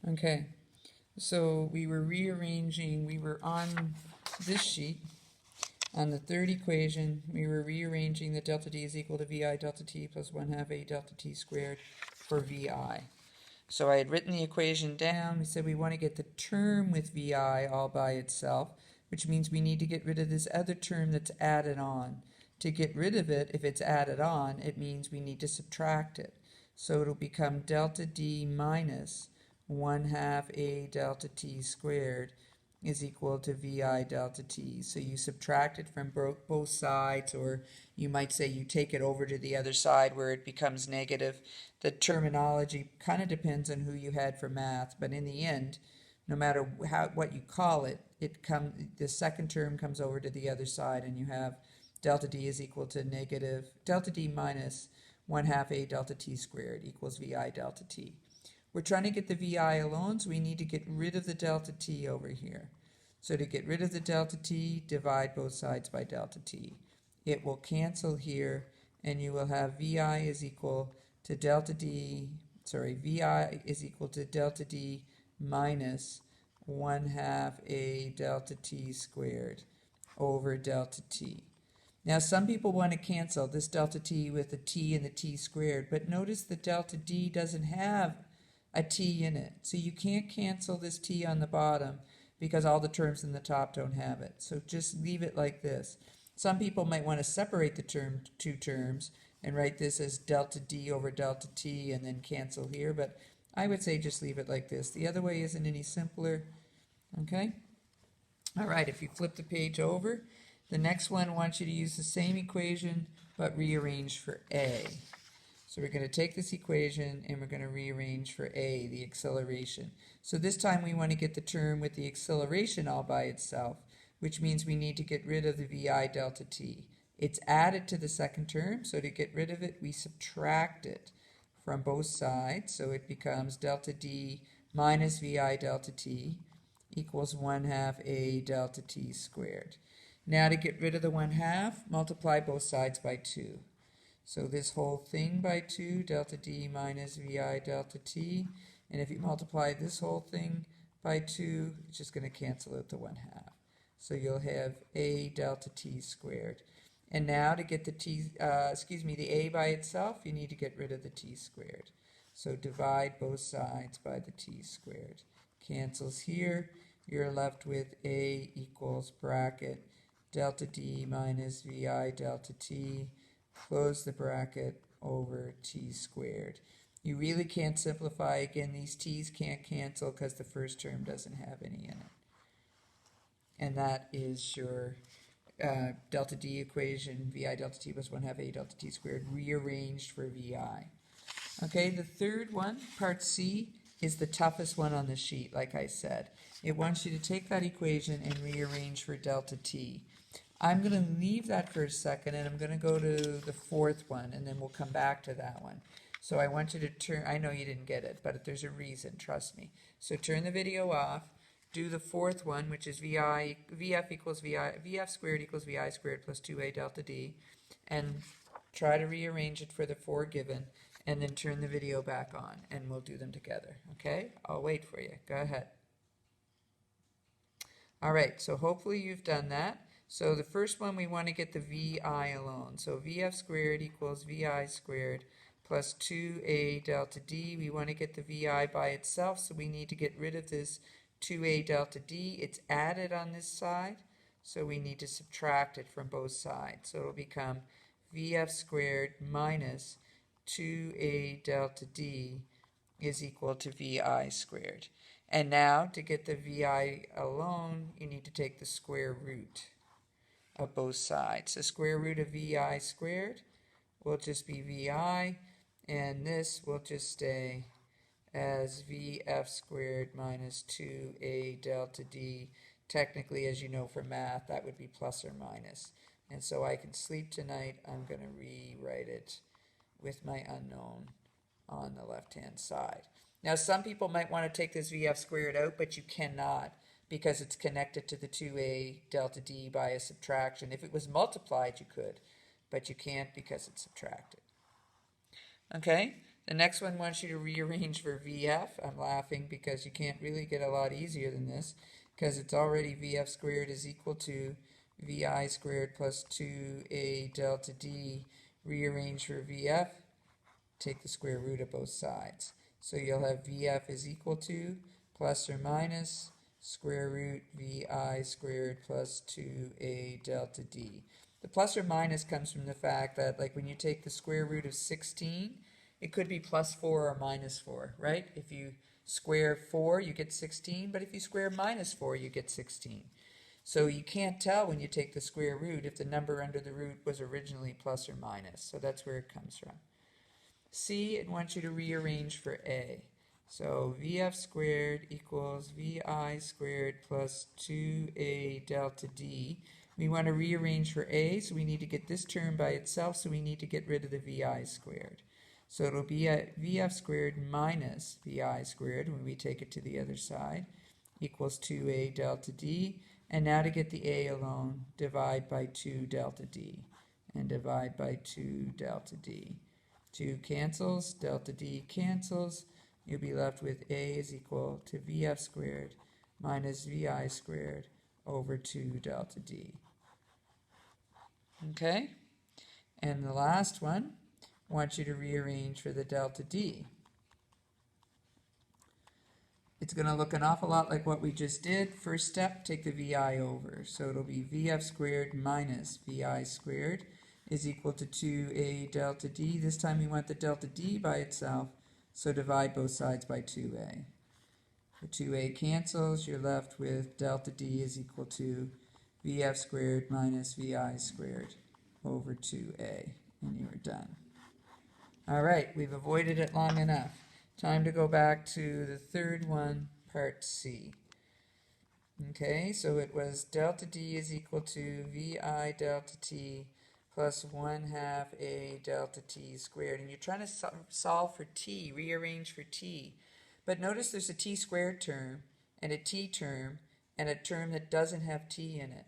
Okay, so we were rearranging, we were on this sheet, on the third equation, we were rearranging that delta d is equal to vi delta t plus 1/2 a delta t squared for vi. So I had written the equation down. We said we want to get the term with vi all by itself, which means we need to get rid of this other term that's added on. To get rid of it, if it's added on, it means we need to subtract it. So it'll become delta d minus 1/2 a delta t squared is equal to vi delta t. So you subtract it from both sides, or you might say you take it over to the other side where it becomes negative. The terminology kind of depends on who you had for math, but in the end, no matter what you call it, the second term comes over to the other side, and you have delta d is equal to negative delta d minus 1/2 a delta t squared equals vi delta t. We're trying to get the vi alone, so we need to get rid of the delta t over here. So to get rid of the delta t, divide both sides by delta t. It will cancel here, and you will have vi is equal to delta d, vi is equal to delta d minus 1/2 a delta t squared over delta t. Now some people want to cancel this delta t with the t and the t squared, but notice the delta d doesn't have a t in it. So you can't cancel this t on the bottom because all the terms in the top don't have it. So just leave it like this. Some people might want to separate the two terms and write this as delta d over delta t and then cancel here, but I would say just leave it like this. The other way isn't any simpler. Okay? All right, if you flip the page over, the next one wants you to use the same equation but rearrange for a. So we're going to take this equation and we're going to rearrange for a, the acceleration. So this time we want to get the term with the acceleration all by itself, which means we need to get rid of the vi delta t. It's added to the second term, so to get rid of it, we subtract it from both sides. So it becomes delta d minus vi delta t equals 1/2 a delta t squared. Now to get rid of the 1/2, multiply both sides by 2. So this whole thing by 2, delta d minus vi delta t, and if you multiply this whole thing by 2, it's just going to cancel out the 1/2. So you'll have a delta t squared. And now to get the a by itself, you need to get rid of the t squared. So divide both sides by the t squared. Cancels here. You're left with a equals bracket delta d minus vi delta t, close the bracket over t squared. You really can't simplify. Again, these t's can't cancel because the first term doesn't have any in it. And that is your delta d equation, vi delta t plus 1/2 a delta t squared, rearranged for vi. Okay, the third one, part C, is the toughest one on the sheet, like I said. It wants you to take that equation and rearrange for delta t. I'm going to leave that for a second, and I'm going to go to the fourth one, and then we'll come back to that one. So I want you to turn, I know you didn't get it, but there's a reason, trust me. So turn the video off, do the fourth one, which is vf squared equals vi squared plus 2a delta d, and try to rearrange it for the 4 given, and then turn the video back on, and we'll do them together, okay? I'll wait for you. Go ahead. All right, so hopefully you've done that. So the first one, we want to get the vi alone. So vf squared equals vi squared plus 2a delta d. We want to get the vi by itself, so we need to get rid of this 2a delta d. It's added on this side, so we need to subtract it from both sides. So it'll become vf squared minus 2a delta d is equal to vi squared. And now, to get the vi alone, you need to take the square root of both sides. The square root of vi squared will just be vi, and this will just stay as vf squared minus 2a delta d. Technically, as you know from math, that would be plus or minus. And so I can sleep tonight. I'm going to rewrite it with my unknown on the left-hand side. Now, some people might want to take this vf squared out, but you cannot because it's connected to the 2a delta d by a subtraction. If it was multiplied, you could, but you can't because it's subtracted. Okay, The next one wants you to rearrange for VF. I'm laughing because you can't really get a lot easier than this, because it's already VF squared is equal to VI squared plus 2A delta D. Rearrange for VF, take the square root of both sides. So you'll have VF is equal to plus or minus square root VI squared plus 2A delta D. The plus or minus comes from the fact that, like, when you take the square root of 16, it could be plus 4 or minus 4, right? If you square 4, you get 16, but if you square minus 4, you get 16. So you can't tell when you take the square root if the number under the root was originally plus or minus. So that's where it comes from. C, it wants you to rearrange for A. So VF squared equals VI squared plus 2A delta D. We want to rearrange for A, so we need to get this term by itself, so we need to get rid of the VI squared. So it'll be a VF squared minus VI squared when we take it to the other side equals 2A delta D. And now to get the A alone, divide by 2 delta D and divide by 2 delta D. 2 cancels, delta D cancels. You'll be left with A is equal to VF squared minus VI squared over 2 delta D. Okay? And the last one, I want you to rearrange for the delta D. It's going to look an awful lot like what we just did. First step, take the VI over. So it'll be VF squared minus VI squared is equal to 2A delta D. This time we want the delta D by itself, so divide both sides by 2A. The 2A cancels, you're left with delta D is equal to VF squared minus VI squared over 2A, and you are done. All right, we've avoided it long enough. Time to go back to the third one, part C. Okay, so it was delta D is equal to VI delta T plus 1/2 A delta T squared. And you're trying to solve for T, rearrange for T. But notice there's a T squared term and a T term and a term that doesn't have T in it.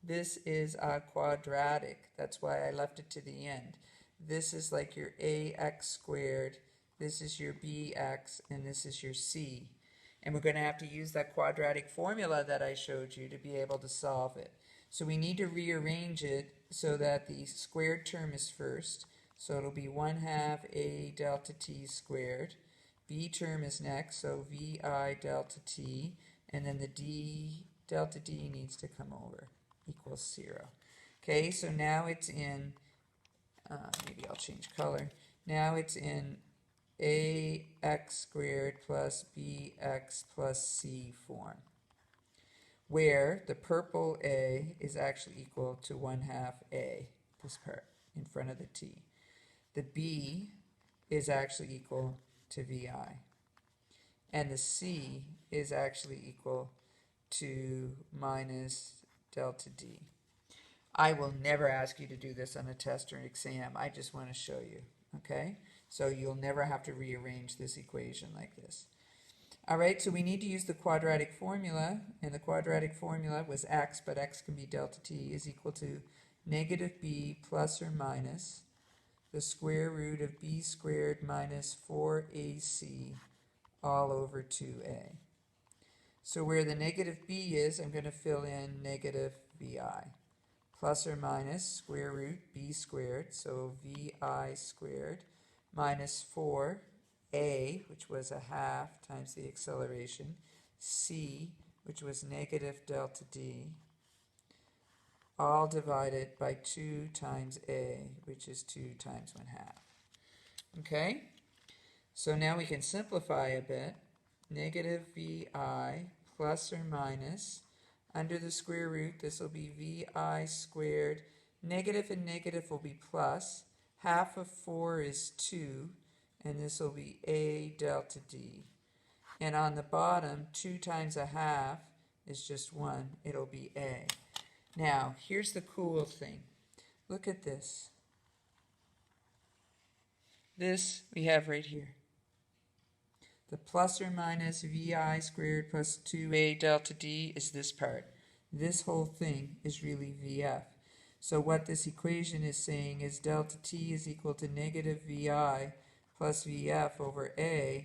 This is a quadratic. That's why I left it to the end. This is like your AX squared. This is your BX, and this is your C. And we're going to have to use that quadratic formula that I showed you to be able to solve it. So we need to rearrange it so that the squared term is first. So it'll be 1/2 A delta T squared. B term is next, so VI delta T. And then the D delta D needs to come over, equals 0. Okay, so now it's in, maybe I'll change color. Now it's in AX squared plus BX plus C form, where the purple A is actually equal to 1/2 A, this part in front of the T. The B is actually equal to VI. And the C is actually equal to minus delta D. I will never ask you to do this on a test or an exam. I just want to show you, okay? So you'll never have to rearrange this equation like this. All right, so we need to use the quadratic formula, and the quadratic formula was x, but x can be delta t, is equal to negative b plus or minus the square root of b squared minus 4ac all over 2a. So where the negative b is, I'm going to fill in negative vi. Plus or minus square root b squared, so vi squared, minus 4a, which was 1/2 times the acceleration, c, which was negative delta d, all divided by 2 times a, which is 2 times 1/2. Okay? So now we can simplify a bit. Negative vi plus or minus, under the square root, this will be vi squared. Negative and negative will be plus. 1/2 of 4 is 2, and this will be a delta d. And on the bottom, 2 times 1/2 is just 1. It'll be a. Now, here's the cool thing. Look at this. This we have right here. The plus or minus vi squared plus 2a delta d is this part. This whole thing is really vf. So what this equation is saying is delta t is equal to negative vi plus VF over A